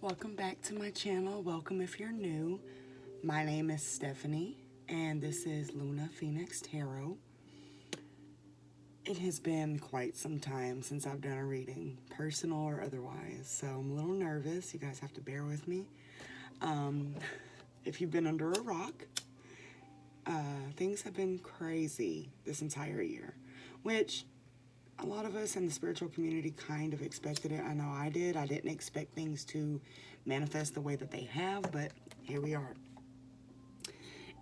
Welcome back to my channel. Welcome if you're new. My name is Stephanie, and this is Luna Phoenix Tarot. It has been quite some time since I've done a reading, personal or otherwise, so I'm a little nervous. You guys have to bear with me. If you've been under a rock, things have been crazy this entire year, which a lot of us in the spiritual community kind of expected it. I know I did. I didn't expect things to manifest the way that they have, but here we are.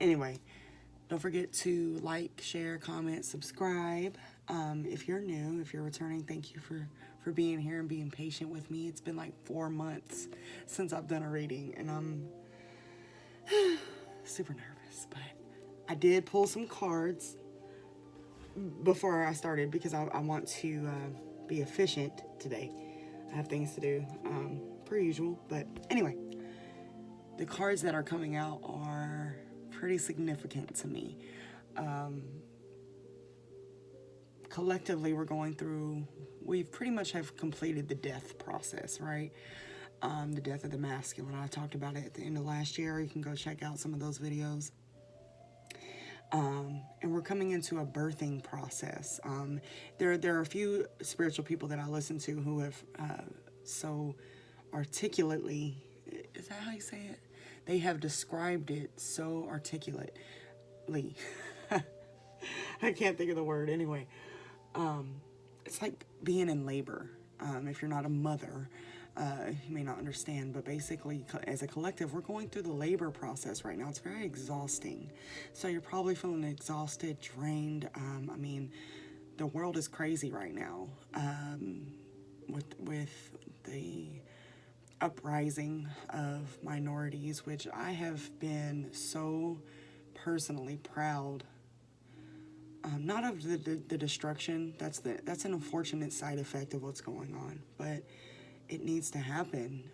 Anyway, don't forget to like, share, comment, subscribe. If you're new, if you're returning, thank you for being here and being patient with me. It's been like 4 months since I've done a reading, and I'm super nervous, but I did pull some cards before I started because I want to be efficient today. I have things to do, per usual. But anyway, the cards that are coming out are pretty significant to me. Collectively, we pretty much have completed the death process, right? The death of the masculine. I talked about it at the end of last year. You can go check out some of those videos. And we're coming into a birthing process. There are a few spiritual people that I listen to who have so articulately, is that how you say it? They have described it so articulately. I can't think of the word anyway. It's like being in labor. If you're not a mother, you may not understand, but basically as a collective, we're going through the labor process right now. It's very exhausting. So you're probably feeling exhausted, drained. I mean, the world is crazy right now, with the uprising of minorities, which I have been so personally proud. Not of the destruction. That's an unfortunate side effect of what's going on, but it needs to happen.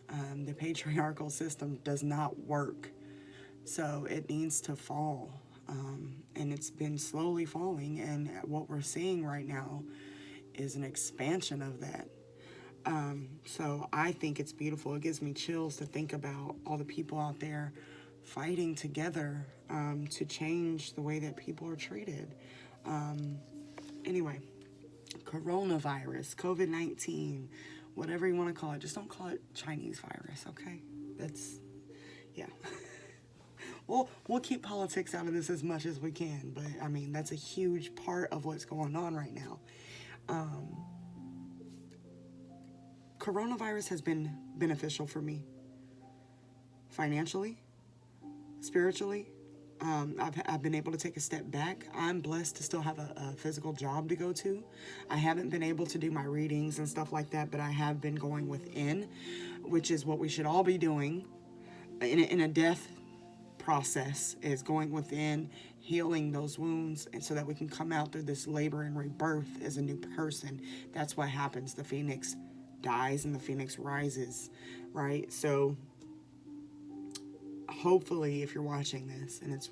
The patriarchal system does not work, so it needs to fall, and it's been slowly falling, and what we're seeing right now is an expansion of that. So I think it's beautiful. It gives me chills to think about all the people out there fighting together to change the way that people are treated. Anyway, coronavirus, COVID-19, whatever you want to call it, just don't call it Chinese virus, okay? Yeah. We'll keep politics out of this as much as we can, but I mean, that's a huge part of what's going on right now. Coronavirus has been beneficial for me, financially, spiritually. I've been able to take a step back. I'm blessed to still have a physical job to go to. I haven't been able to do my readings and stuff like that, but I have been going within, which is what we should all be doing in a death process, is going within, healing those wounds, and so that we can come out through this labor and rebirth as a new person. That's what happens. The phoenix dies and the phoenix rises, right? So hopefully, if you're watching this, and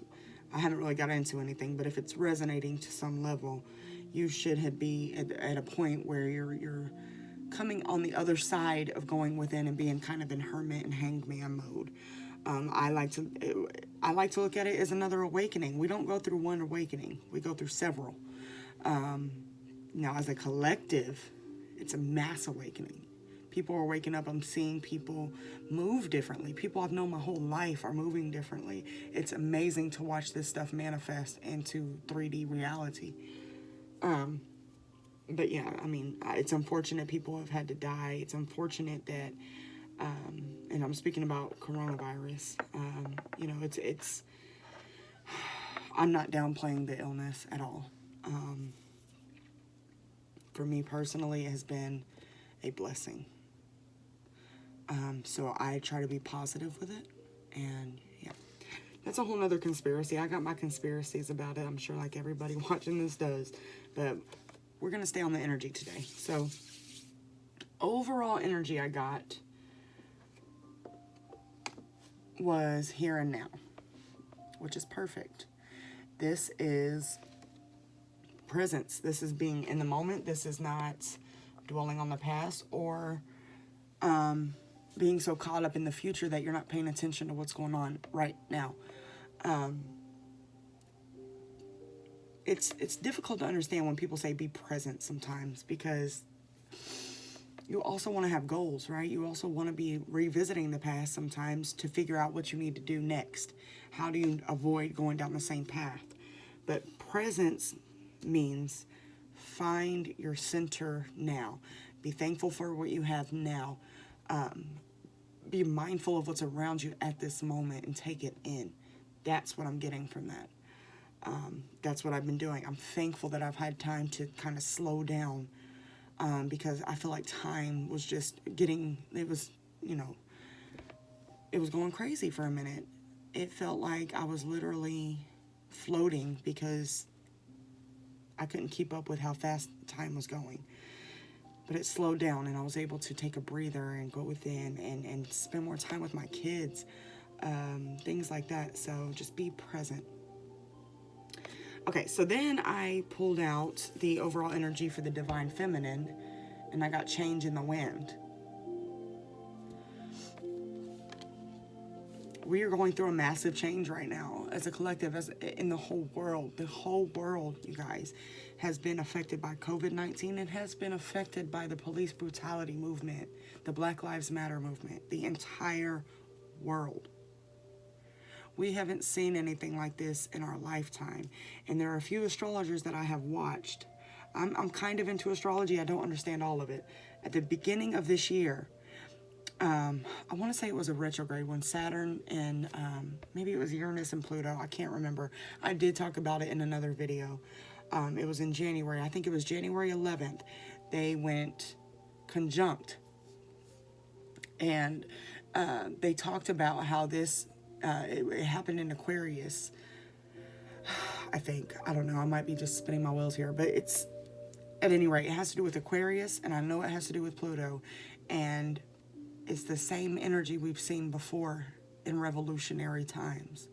I haven't really got into anything, but if it's resonating to some level, you should be at a point where you're coming on the other side of going within and being kind of in hermit and hangman mode. I like to look at it as another awakening. We don't go through one awakening; we go through several. Now, as a collective, it's a mass awakening. People are waking up. I'm seeing people move differently. People I've known my whole life are moving differently. It's amazing to watch this stuff manifest into 3D reality. But yeah, I mean, it's unfortunate people have had to die. It's unfortunate that, and I'm speaking about coronavirus. It's. I'm not downplaying the illness at all. For me personally, it has been a blessing. So I try to be positive with it, and yeah, that's a whole nother conspiracy. I got my conspiracies about it. I'm sure like everybody watching this does, but we're going to stay on the energy today. So overall energy I got was here and now, which is perfect. This is presence. This is being in the moment. This is not dwelling on the past or being so caught up in the future that you're not paying attention to what's going on right now. It's difficult to understand when people say be present sometimes, because you also want to have goals, right? You also want to be revisiting the past sometimes to figure out what you need to do next. How do you avoid going down the same path? But presence means find your center now. Be thankful for what you have now. Be mindful of what's around you at this moment and take it in. That's what I'm getting from that. That's what I've been doing. I'm thankful that I've had time to kind of slow down, because I feel like time was just it was going crazy for a minute. It felt like I was literally floating because I couldn't keep up with how fast time was going. But it slowed down, and I was able to take a breather and go within and spend more time with my kids, things like that. So just be present. Okay, so then I pulled out the overall energy for the divine feminine, and I got change in the wind. We are going through a massive change right now as a collective, as in the whole world. The whole world, you guys, has been affected by COVID-19 and has been affected by the police brutality movement, the Black Lives Matter movement, the entire world. We haven't seen anything like this in our lifetime. And there are a few astrologers that I have watched. I'm kind of into astrology. I don't understand all of it. At the beginning of this year, I want to say it was a retrograde when Saturn and maybe it was Uranus and Pluto. I can't remember. I did talk about it in another video. It was in January. I think it was January 11th. They went conjunct. And they talked about how this, it happened in Aquarius. I think. I don't know. I might be just spinning my wheels here. But it's, at any rate, it has to do with Aquarius. And I know it has to do with Pluto. And it's the same energy we've seen before in revolutionary times.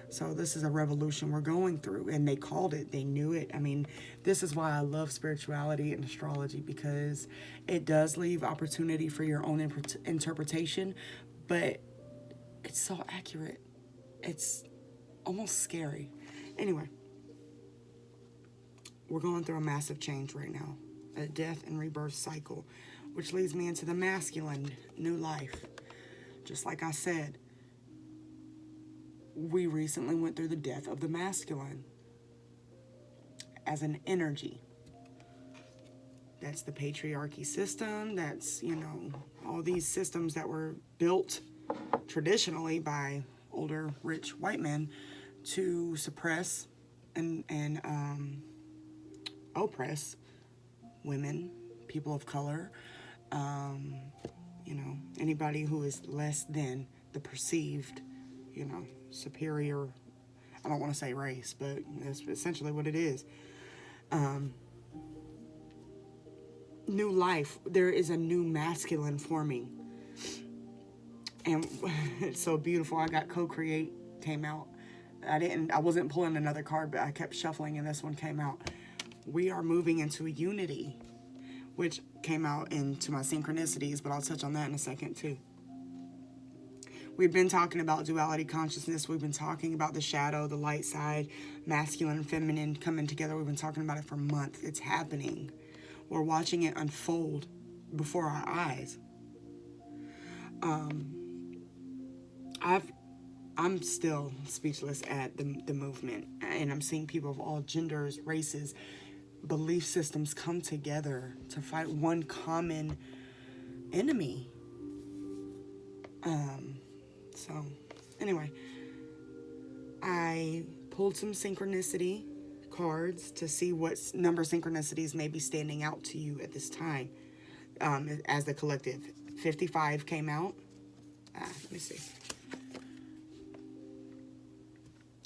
So this is a revolution we're going through, and they called it, they knew it. I mean, this is why I love spirituality and astrology, because it does leave opportunity for your own interpretation, but it's so accurate. It's almost scary. Anyway, we're going through a massive change right now, a death and rebirth cycle, which leads me into the masculine, new life. Just like I said, we recently went through the death of the masculine as an energy. That's the patriarchy system. That's, all these systems that were built traditionally by older, rich white men to suppress and oppress women, people of color, anybody who is less than the perceived, superior, I don't want to say race, but that's essentially what it is. New life. There is a new masculine forming. And it's so beautiful. I got Co-Create came out. I wasn't pulling another card, but I kept shuffling and this one came out. We are moving into a unity, which came out into my synchronicities, but I'll touch on that in a second too. We've been talking about duality consciousness. We've been talking about the shadow, the light side, masculine and feminine coming together. We've been talking about it for months. It's happening. We're watching it unfold before our eyes. I'm still speechless at the movement, and I'm seeing people of all genders, races, belief systems come together to fight one common enemy. So anyway, I pulled some synchronicity cards to see what number synchronicities may be standing out to you at this time, as the collective. 55 came out. Let me see.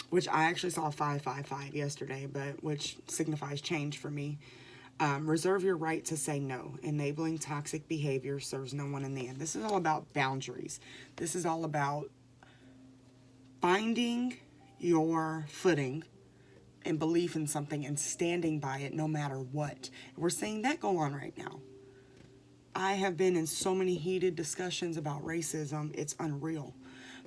Which I actually saw 555 yesterday, but which signifies change for me. Reserve your right to say no. Enabling toxic behavior serves no one in the end. This is all about boundaries. This is all about finding your footing and belief in something and standing by it no matter what. We're seeing that go on right now. I have been in so many heated discussions about racism, it's unreal.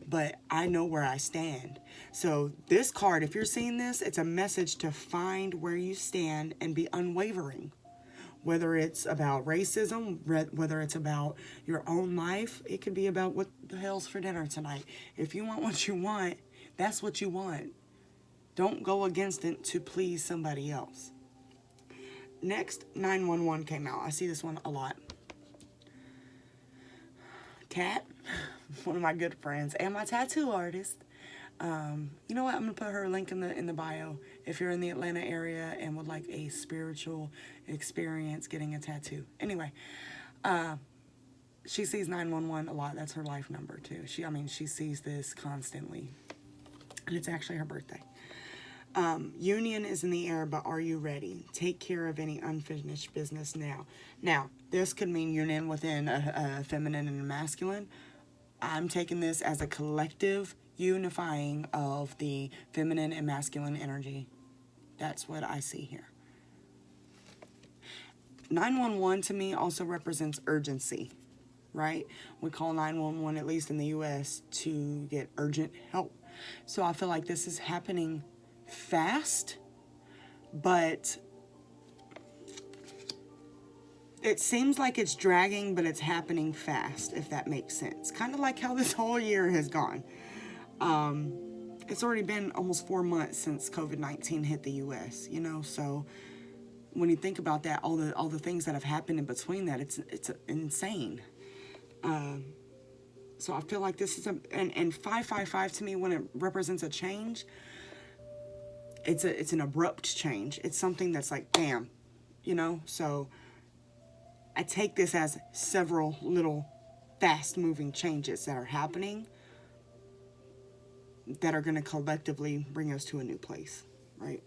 But I know where I stand. So this card, if you're seeing this, it's a message to find where you stand and be unwavering. Whether it's about racism, whether it's about your own life, it could be about what the hell's for dinner tonight. If you want what you want, that's what you want. Don't go against it to please somebody else. Next, 911 came out. I see this one a lot. Kat, one of my good friends and my tattoo artist. You know what? I'm gonna put her link in the bio if you're in the Atlanta area and would like a spiritual experience getting a tattoo. Anyway, she sees 911 a lot. That's her life number too. She sees this constantly, and it's actually her birthday. Union is in the air, but are you ready? Take care of any unfinished business now. Now, this could mean union within a feminine and a masculine. I'm taking this as a collective unifying of the feminine and masculine energy. That's what I see here. 911 to me also represents urgency, right? We call 911, at least in the U.S., to get urgent help. So I feel like this is happening fast, but it seems like it's dragging, but it's happening fast, if that makes sense. Kind of like how this whole year has gone. It's already been almost 4 months since COVID-19 hit the U.S., so when you think about that, all the things that have happened in between that, it's insane. So I feel like this is and 555 to me, when it represents a change, it's an abrupt change. It's something that's like, bam, so I take this as several little fast-moving changes that are happening that are going to collectively bring us to a new place, right?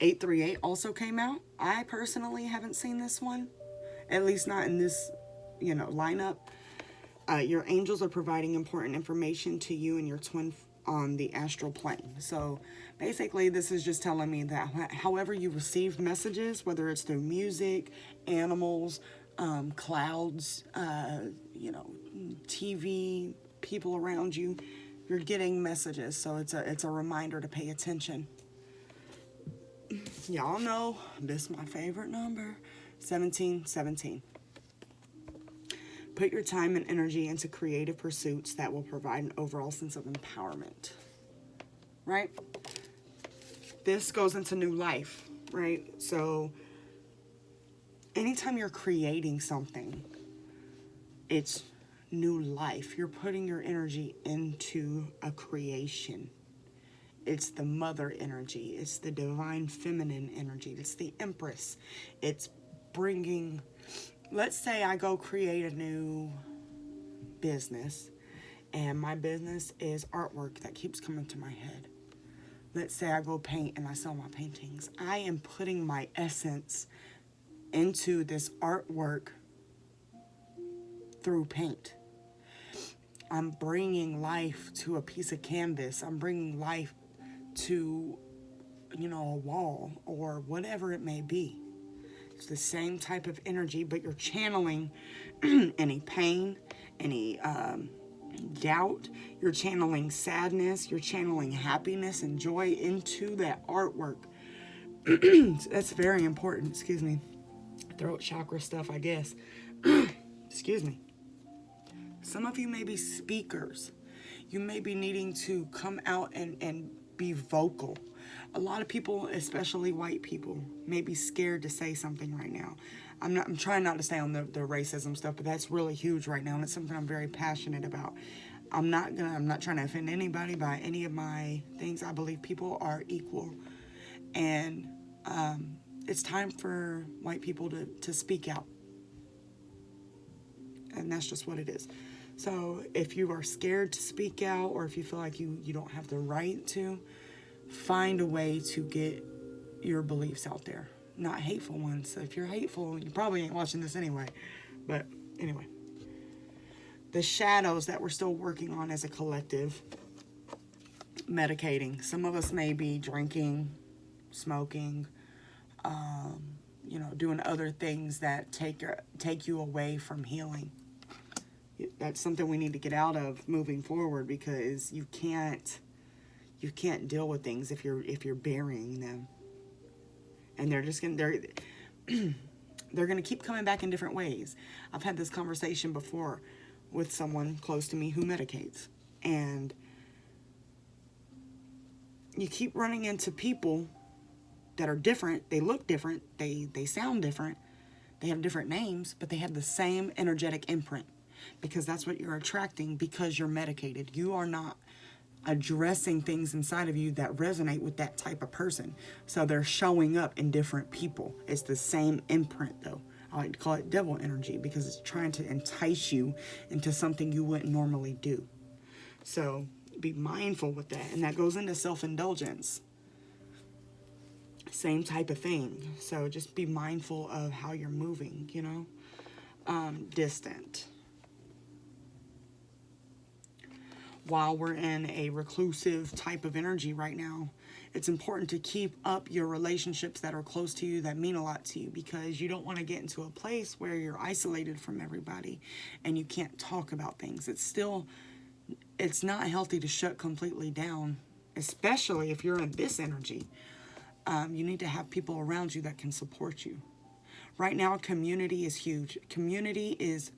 838 also came out. I personally haven't seen this one, at least not in this, lineup. Your angels are providing important information to you and your twin on the astral plane. So basically, this is just telling me that however you receive messages, whether it's through music, animals, clouds, TV, people around you, you're getting messages. So it's a reminder to pay attention. Y'all know this is my favorite number, 1717. Put your time and energy into creative pursuits that will provide an overall sense of empowerment, right? This goes into new life, right? So anytime you're creating something, it's new life. You're putting your energy into a creation. It's the mother energy. It's the divine feminine energy. It's the empress. It's bringing, let's say I go create a new business, and my business is artwork that keeps coming to my head. Let's say I go paint and I sell my paintings. I am putting my essence into this artwork through paint. I'm bringing life to a piece of canvas. I'm bringing life to, a wall or whatever it may be. It's the same type of energy, but you're channeling any pain, any doubt. You're channeling sadness. You're channeling happiness and joy into that artwork. That's very important. Excuse me. Throat chakra stuff, I guess. Excuse me. Some of you may be speakers. You may be needing to come out and be vocal. A lot of people, especially white people, may be scared to say something right now. I'm trying not to stay on the racism stuff, but that's really huge right now, and it's something I'm very passionate about. I'm not trying to offend anybody by any of my things. I believe people are equal, and it's time for white people to speak out, and that's just what it is. So if you are scared to speak out, or if you feel like you don't have the right to, find a way to get your beliefs out there. Not hateful ones. So if you're hateful, you probably ain't watching this anyway. But anyway. The shadows that we're still working on as a collective. Medicating. Some of us may be drinking, smoking, doing other things that take you away from healing. That's something we need to get out of moving forward, because you can't deal with things if you're burying them, and they're gonna keep coming back in different ways. I've had this conversation before with someone close to me who medicates, and you keep running into people that are different. They look different, they sound different, they have different names, but they have the same energetic imprint, because that's what you're attracting, because you're medicated. You are not addressing things inside of you that resonate with that type of person, so they're showing up in different people. It's the same imprint, though. I like to call it devil energy, because it's trying to entice you into something you wouldn't normally do. So be mindful with that, and that goes into self-indulgence. Same type of thing. So just be mindful of how you're moving, distant. While we're in a reclusive type of energy right now, it's important to keep up your relationships that are close to you, that mean a lot to you, because you don't want to get into a place where you're isolated from everybody and you can't talk about things. It's not healthy to shut completely down, especially if you're in this energy. You need to have people around you that can support you. Right now, community is huge. Community is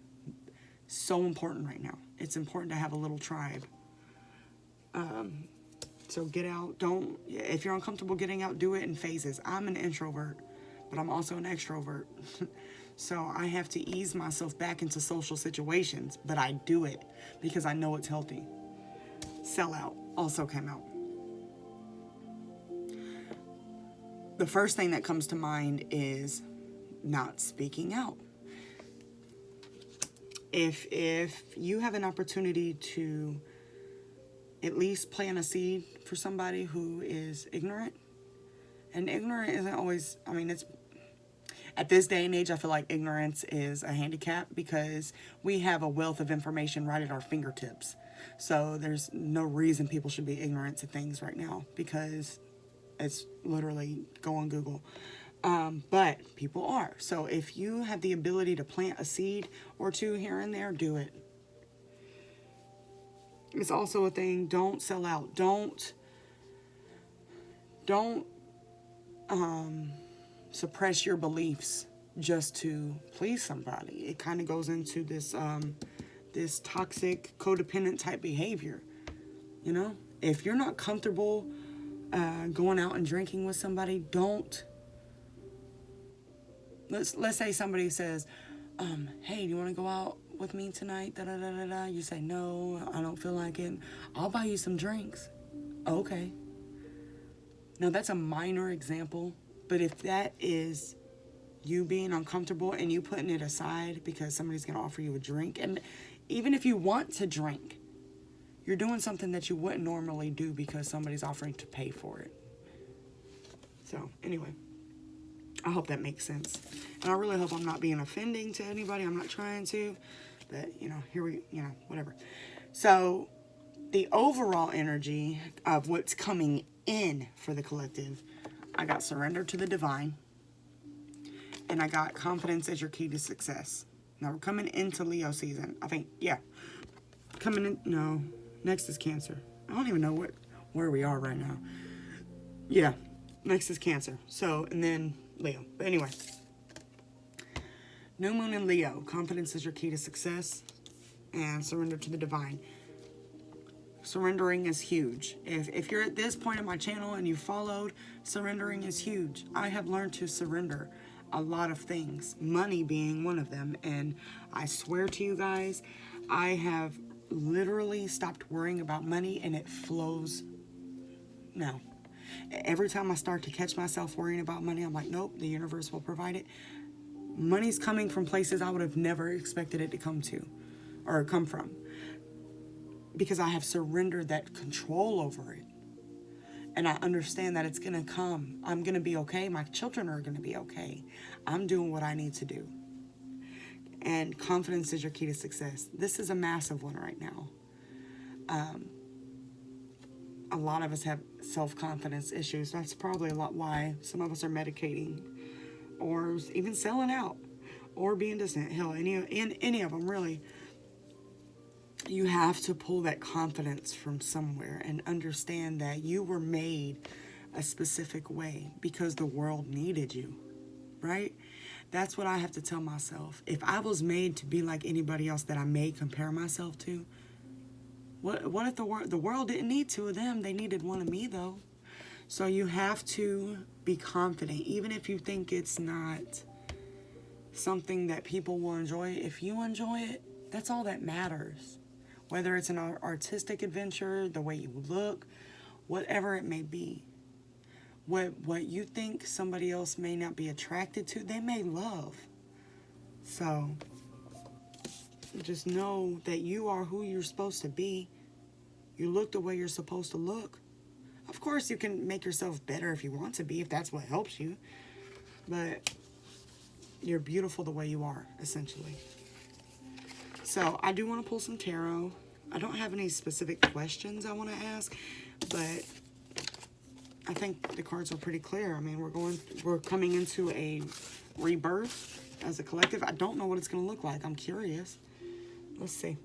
so important right now. It's important to have a little tribe. So get out. If you're uncomfortable getting out, do it in phases. I'm an introvert, but I'm also an extrovert. So I have to ease myself back into social situations, but I do it because I know it's healthy. Sellout also came out. The first thing that comes to mind is not speaking out. If you have an opportunity to at least plant a seed for somebody who is ignorant, and ignorant isn't always, it's, at this day and age, I feel like ignorance is a handicap, because we have a wealth of information right at our fingertips. So there's no reason people should be ignorant to things right now, because it's literally go on Google. But people are. So if you have the ability to plant a seed or two here and there, do it. It's also a thing. Don't sell out. Don't suppress your beliefs just to please somebody. It kind of goes into this toxic, codependent type behavior. If you're not comfortable going out and drinking with somebody, don't. Let's say somebody says, hey, do you want to go out with me tonight? Da, da, da, da, da. You say, no, I don't feel like it. I'll buy you some drinks. Okay. Now, that's a minor example, but if that is you being uncomfortable and you putting it aside because somebody's going to offer you a drink, and even if you want to drink, you're doing something that you wouldn't normally do because somebody's offering to pay for it. So, anyway, I hope that makes sense. And I really hope I'm not being offending to anybody. I'm not trying to. But, whatever. So, the overall energy of what's coming in for the collective, I got surrender to the divine. And I got confidence as your key to success. Now, we're coming into Leo season. I think, coming in, no, next is Cancer. I don't even know where we are right now. Yeah, next is Cancer. So, and then Leo. But anyway, new moon in Leo. Confidence is your key to success. And surrender to the divine. Surrendering is huge. If you're at this point in my channel and you followed, surrendering is huge. I have learned to surrender a lot of things, money being one of them. And I swear to you guys, I have literally stopped worrying about money, and it flows now. Every time I start to catch myself worrying about money, I'm like, nope, the universe will provide it. Money's coming from places I would have never expected it to come from. Because I have surrendered that control over it. And I understand that it's going to come. I'm going to be okay. My children are going to be okay. I'm doing what I need to do. And confidence is your key to success. This is a massive one right now. A lot of us have self-confidence issues. That's probably a lot why some of us are medicating. or even selling out, or being distant. Hell, any of them, really. You have to pull that confidence from somewhere and understand that you were made a specific way because the world needed you, right? That's what I have to tell myself. If I was made to be like anybody else that I may compare myself to, what if the world didn't need two of them? They needed one of me, though. So you have to be confident, even if you think it's not something that people will enjoy. If you enjoy it, that's all that matters. Whether it's an artistic adventure, the way you look, whatever it may be. What you think somebody else may not be attracted to, they may love. So just know that you are who you're supposed to be. You look the way you're supposed to look. Of course, you can make yourself better if you want to be, if that's what helps you. But you're beautiful the way you are, essentially. So I do want to pull some tarot. I don't have any specific questions I want to ask, but I think the cards are pretty clear. I mean, we're coming into a rebirth as a collective. I don't know what it's going to look like. I'm curious. Let's see.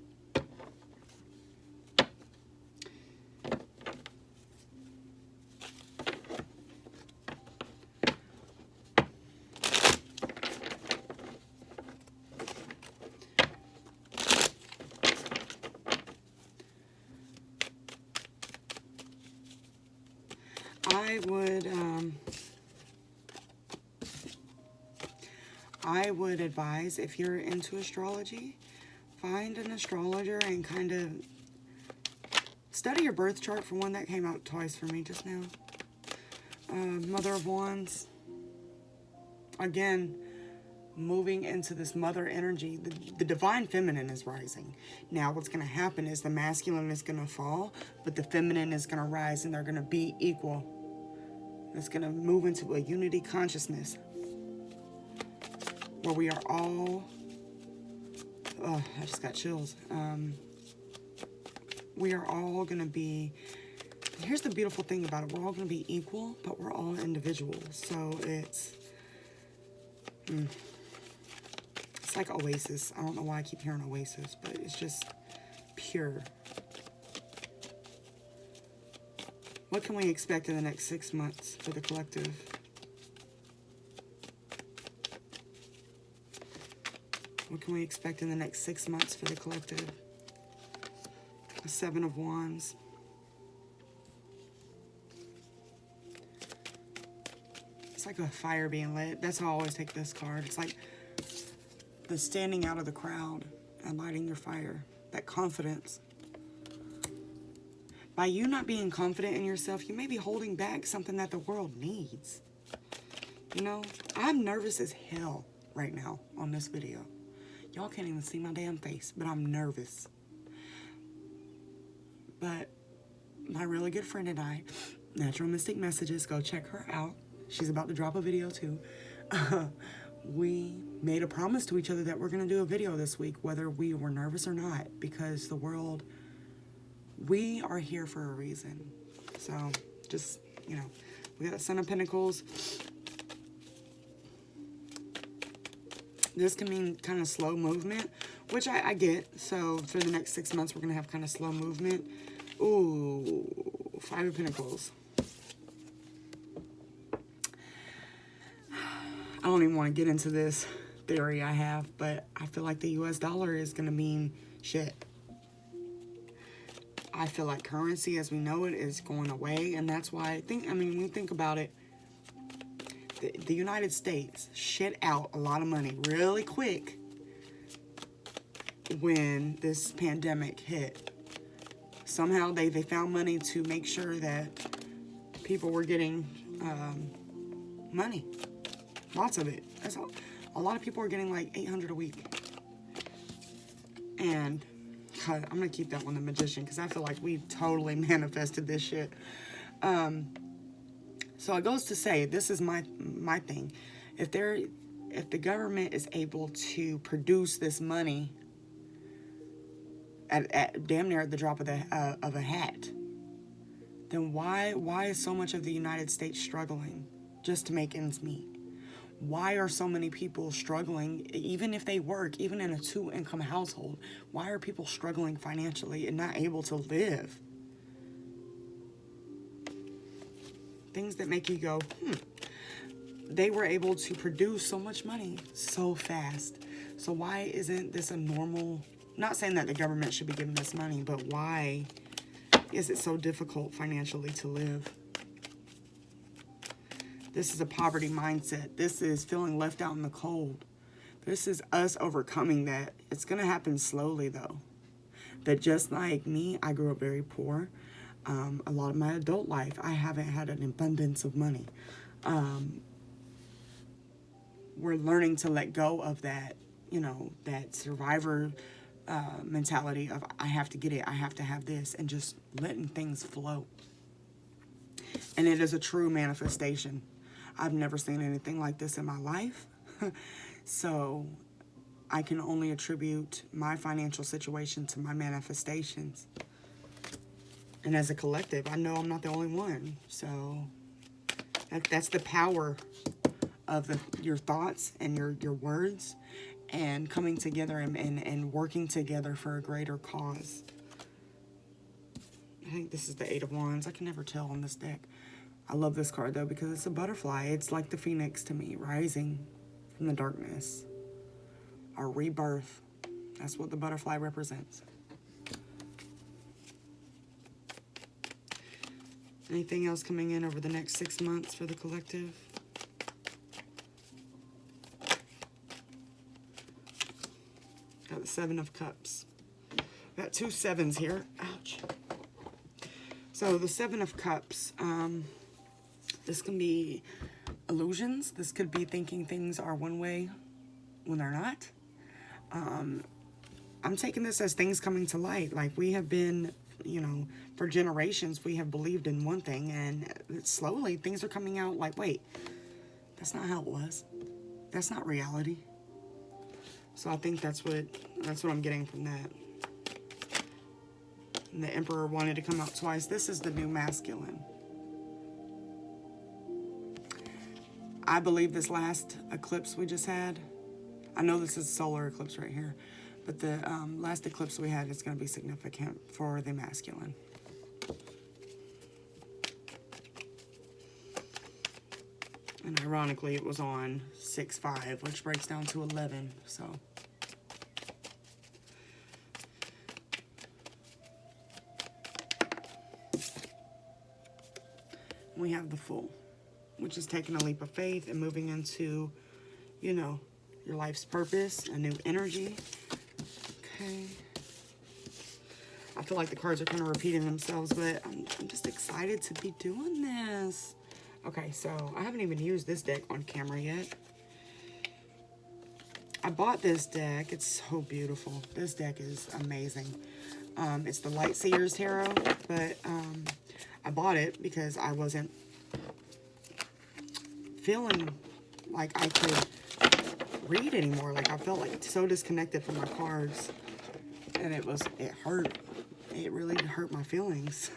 I would advise, if you're into astrology, find an astrologer and kind of study your birth chart. For one, that came out twice for me just now. Mother of Wands. Again, moving into this mother energy. The divine feminine is rising. Now what's going to happen is the masculine is going to fall, but the feminine is going to rise, and they're going to be equal. It's going to move into a unity consciousness where we are all, oh, I just got chills. We are all going to be, here's the beautiful thing about it. We're all going to be equal, but we're all individuals. So it's like Oasis. I don't know why I keep hearing Oasis, but it's just pure. What can we expect in the next 6 months for the collective? What can we expect in the next 6 months for the collective? The Seven of Wands. It's like a fire being lit. That's how I always take this card. It's like the standing out of the crowd and lighting your fire. That confidence. By you not being confident in yourself, you may be holding back something that the world needs. You know, I'm nervous as hell right now on this video. Y'all can't even see my damn face, but I'm nervous. But my really good friend and I, Natural Mystic Messages, go check her out. She's about to drop a video too. We made a promise to each other that we're going to do a video this week, whether we were nervous or not, because the world, we are here for a reason. So just, you know, we got a Son of Pentacles. This can mean kind of slow movement, which I get. So for the next 6 months, we're going to have kind of slow movement. Ooh, Five of Pentacles. I don't even want to get into this theory I have, but I feel like the US dollar is going to mean shit. I feel like currency as we know it is going away, and that's why when we think about it, the United States shit out a lot of money really quick when this pandemic hit. Somehow they found money to make sure that people were getting money. Lots of it. That's all. A lot of people are getting like $800 a week. And God, I'm going to keep that one, the Magician, because I feel like we totally manifested this shit. So it goes to say, this is my thing. If the government is able to produce this money at damn near at the drop of a hat, then why is so much of the United States struggling just to make ends meet? Why are so many people struggling, even if they work, even in a 2-income household? Why are people struggling financially and not able to live? Things that make you go, They were able to produce so much money so fast. So why isn't this a normal, not saying that the government should be giving us money, but why is it so difficult financially to live? This is a poverty mindset. This is feeling left out in the cold. This is us overcoming that. It's going to happen slowly, though. That just like me, I grew up very poor. A lot of my adult life, I haven't had an abundance of money. We're learning to let go of that, that survivor mentality of I have to get it, I have to have this, and just letting things flow. And it is a true manifestation. I've never seen anything like this in my life. So I can only attribute my financial situation to my manifestations. And as a collective, I know I'm not the only one. So that's the power of your thoughts and your words, and coming together and working together for a greater cause. I think this is the 8 of Wands. I can never tell on this deck. I love this card, though, because it's a butterfly. It's like the phoenix to me, rising from the darkness. A rebirth. That's what the butterfly represents. Anything else coming in over the next 6 months for the collective? Got the 7 of Cups. Got 2 7s here. Ouch. So the 7 of Cups, this can be illusions. This could be thinking things are one way when they're not. I'm taking this as things coming to light. Like, we have been, for generations, we have believed in one thing, and slowly things are coming out like, wait, that's not how it was. That's not reality. So I think that's what I'm getting from that. And the Emperor wanted to come out twice. This is the new masculine. I believe this last eclipse we just had, I know this is solar eclipse right here, but the last eclipse we had is going to be significant for the masculine. And ironically, it was on 6/5, which breaks down to 11, so. We have the Fool, which is taking a leap of faith and moving into, your life's purpose, a new energy. Okay. I feel like the cards are kind of repeating themselves, but I'm just excited to be doing this. Okay, so I haven't even used this deck on camera yet. I bought this deck. It's so beautiful. This deck is amazing. It's the Light Seers Tarot, but I bought it because I wasn't feeling like I could read anymore. Like, I felt like so disconnected from my cards, and it hurt. It really hurt my feelings.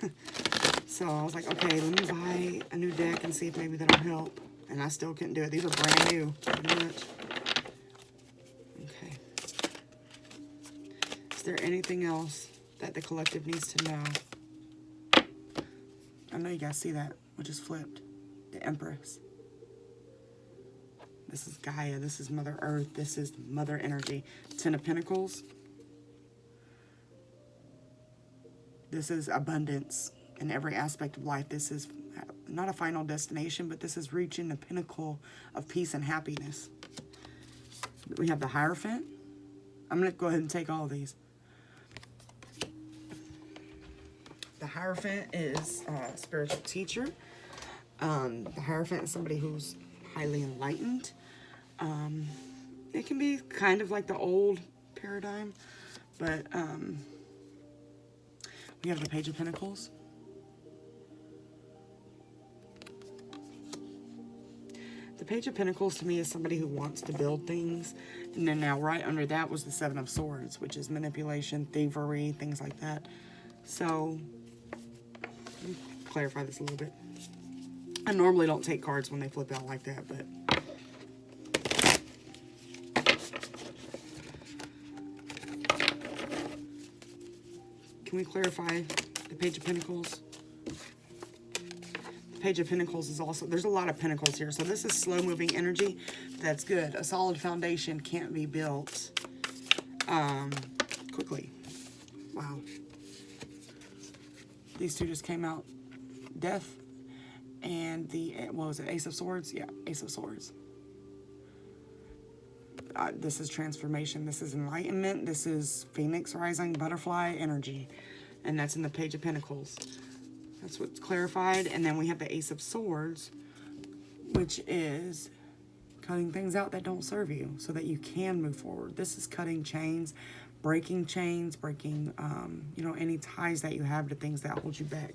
So I was like, okay, let me buy a new deck and see if maybe that'll help. And I still couldn't do it. These are brand new, pretty much. Okay. Is there anything else that the collective needs to know? I know you guys see that, which is flipped. The Empress. This is Gaia. This is Mother Earth. This is Mother Energy. 10 of Pentacles. This is abundance in every aspect of life. This is not a final destination, but this is reaching the pinnacle of peace and happiness. We have the Hierophant. I'm going to go ahead and take all of these. The Hierophant is a spiritual teacher. The Hierophant is somebody who's highly enlightened. It can be kind of like the old paradigm, but we have the Page of Pentacles. The Page of Pentacles to me is somebody who wants to build things. And then now right under that was the 7 of Swords, which is manipulation, thievery, things like that. So, let me clarify this a little bit. I normally don't take cards when they flip out like that, but Can we clarify the Page of Pentacles? The Page of Pentacles is also, there's a lot of pentacles here. So this is slow-moving energy. That's good. A solid foundation can't be built quickly. Wow. These two just came out. Death and the, what was it, Ace of Swords? Yeah, Ace of Swords. This is transformation. This is enlightenment. This is Phoenix rising, butterfly energy. And that's in the Page of Pentacles. That's what's clarified. And then we have the Ace of Swords, which is cutting things out that don't serve you so that you can move forward. This is cutting chains, breaking, you know, any ties that you have to things that hold you back.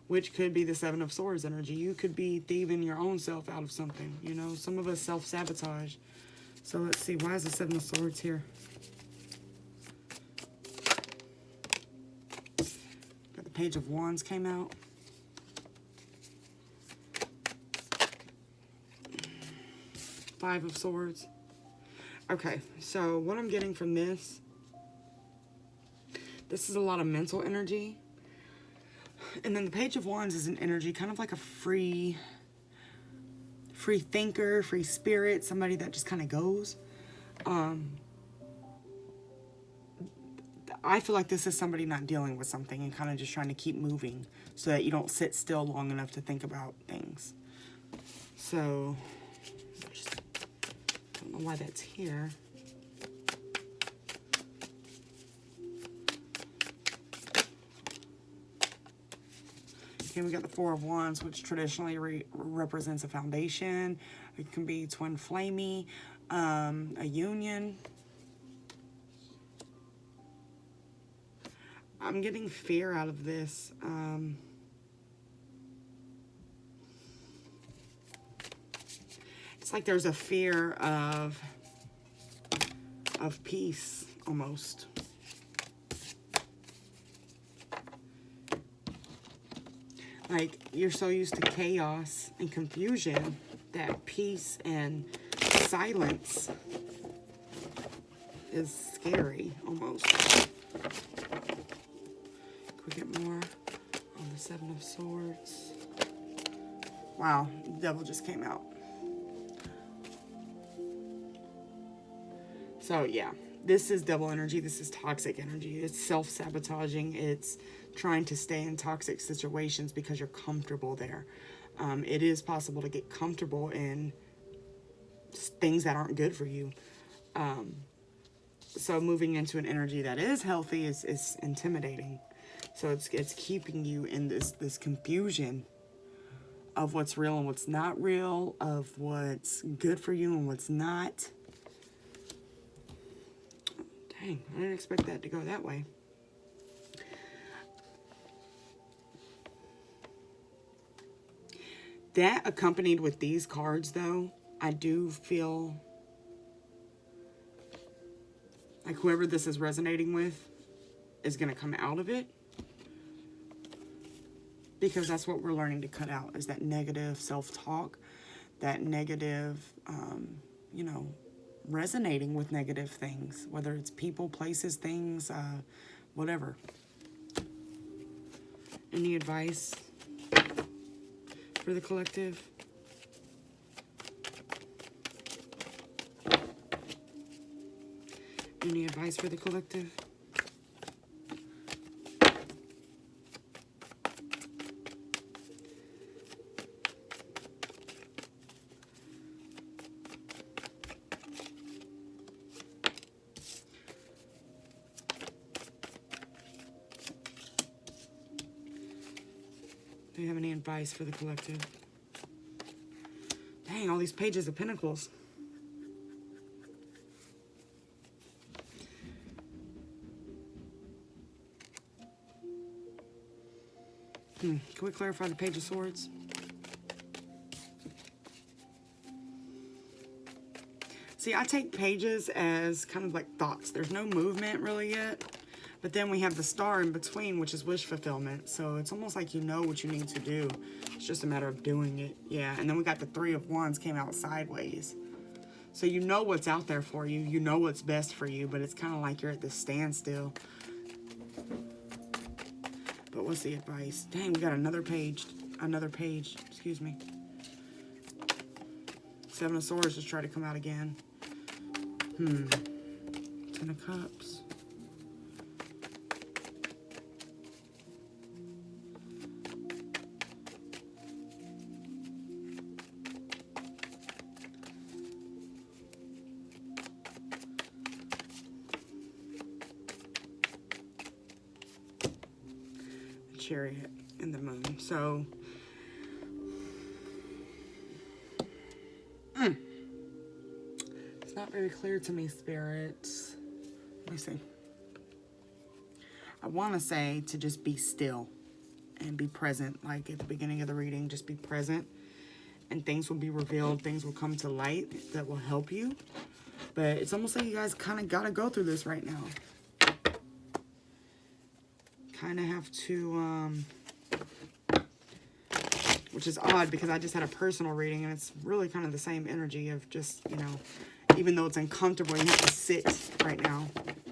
Which could be the Seven of Swords energy. You could be thieving your own self out of something. You know, some of us self-sabotage. So let's see, why is the Seven of Swords here? Got the Page of Wands came out. Five of Swords. Okay, so what I'm getting from this is a lot of mental energy. And then the Page of Wands is an energy, kind of like a free thinker, free spirit, somebody that just kind of goes. I feel like this is somebody not dealing with something and kind of just trying to keep moving so that you don't sit still long enough to think about things. So, I don't know why that's here. Okay, we got the Four of Wands, which traditionally represents a foundation. It can be twin flamey, a union. I'm getting fear out of this. It's like there's a fear of peace, almost. Like, you're so used to chaos and confusion that peace and silence is scary, almost. Can we get more on the Seven of Swords? Wow, the Devil just came out. So, yeah, this is devil energy. This is toxic energy. It's self-sabotaging. It's trying to stay in toxic situations because you're comfortable there. It is possible to get comfortable in things that aren't good for you. So moving into an energy that is healthy is intimidating. So it's keeping you in this confusion of what's real and what's not real, of what's good for you and what's not. Dang, I didn't expect that to go that way. That accompanied with these cards, though, I do feel like whoever this is resonating with is going to come out of it. Because that's what we're learning to cut out, is that negative self-talk, that negative, you know, resonating with negative things, whether it's people, places, things, whatever. Any advice for the collective? Any advice for the collective? Do you have any advice for the collective? Dang, all these pages of pentacles. Can we clarify the Page of Swords? See, I take pages as kind of like thoughts. There's no movement really yet. But then we have the star in between, which is wish fulfillment. So it's almost like you know what you need to do. It's just a matter of doing it. Yeah, and then we got the Three of Wands came out sideways. So you know what's out there for you. You know what's best for you, but it's kind of like you're at this standstill. But what's the advice? Dang, we got another page. Another page. Excuse me. Seven of Swords just tried to come out again. Ten of Cups. Chariot and the Moon. So it's not very clear to me, Spirit. Let me see. I want to say to just be still and be present, like at the beginning of the reading. Just be present and things will be revealed, things will come to light that will help you. But it's almost like you guys kind of got to go through this right now. Kind of have to, which is odd because I just had a personal reading and it's really kind of the same energy of just, you know, even though it's uncomfortable, you have to sit right now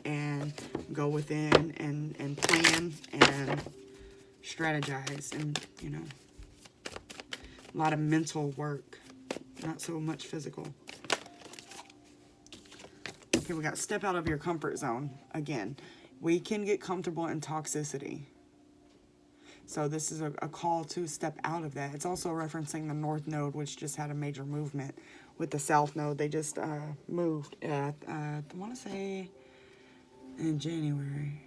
and go within and plan and strategize and, you know, a lot of mental work, not so much physical. Okay, we got step out of your comfort zone again. We can get comfortable in toxicity. So this is a call to step out of that. It's also referencing the North Node, which just had a major movement. With the South Node, they just moved at, I want to say, in January.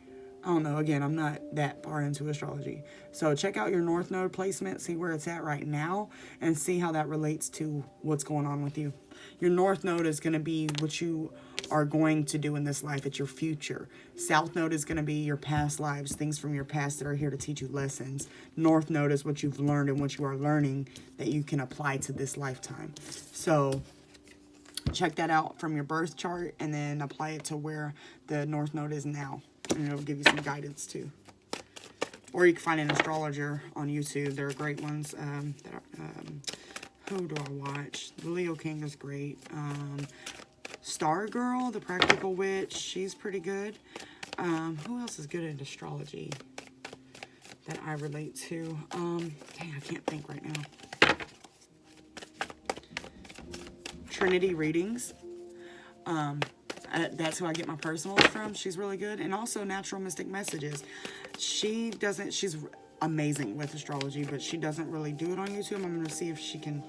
I don't know. Again, I'm not that far into astrology. So check out your North Node placement, see where it's at right now, and see how that relates to what's going on with you. Your North Node is going to be what you are going to do in this life. It's your future. South Node is going to be your past lives, things from your past that are here to teach you lessons. North Node is what you've learned and what you are learning that you can apply to this lifetime. So check that out from your birth chart and then apply it to where the North Node is now. And it'll give you some guidance too. Or you can find an astrologer on YouTube. There are great ones. Who do I watch? The Leo King is great. Star Girl, the Practical Witch, she's pretty good. Who else is good at astrology that I relate to? Dang, I can't think right now. Trinity Readings. That's who I get my personals from. She's really good. And also Natural Mystic Messages. She's amazing with astrology, but she doesn't really do it on YouTube. I'm going to see if she can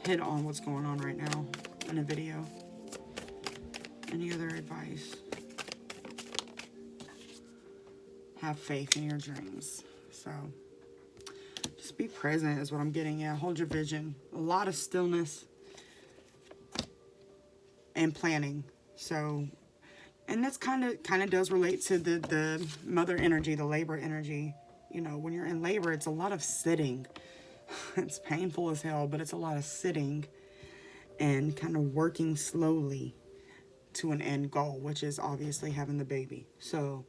hit on what's going on right now in a video. Any other advice? Have faith in your dreams. So just be present is what I'm getting at. Hold your vision. A lot of stillness and planning. So, and that's kind of does relate to the mother energy, the labor energy. You know, when you're in labor, it's a lot of sitting. It's painful as hell, but it's a lot of sitting and kind of working slowly to an end goal, which is obviously having the baby. So,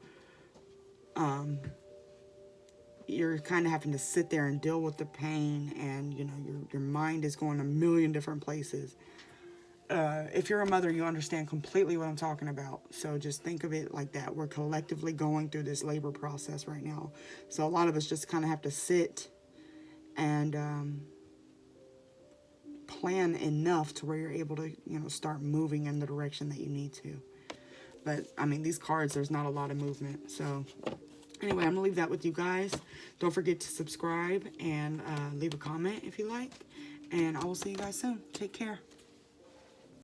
you're kind of having to sit there and deal with the pain, and, you know, your mind is going a million different places. If you're a mother, you understand completely what I'm talking about. So just think of it like that. We're collectively going through this labor process right now. So a lot of us just kind of have to sit and plan enough to where you're able to, you know, start moving in the direction that you need to. But, I mean, these cards, there's not a lot of movement. So, anyway, I'm going to leave that with you guys. Don't forget to subscribe and leave a comment if you like. And I will see you guys soon. Take care.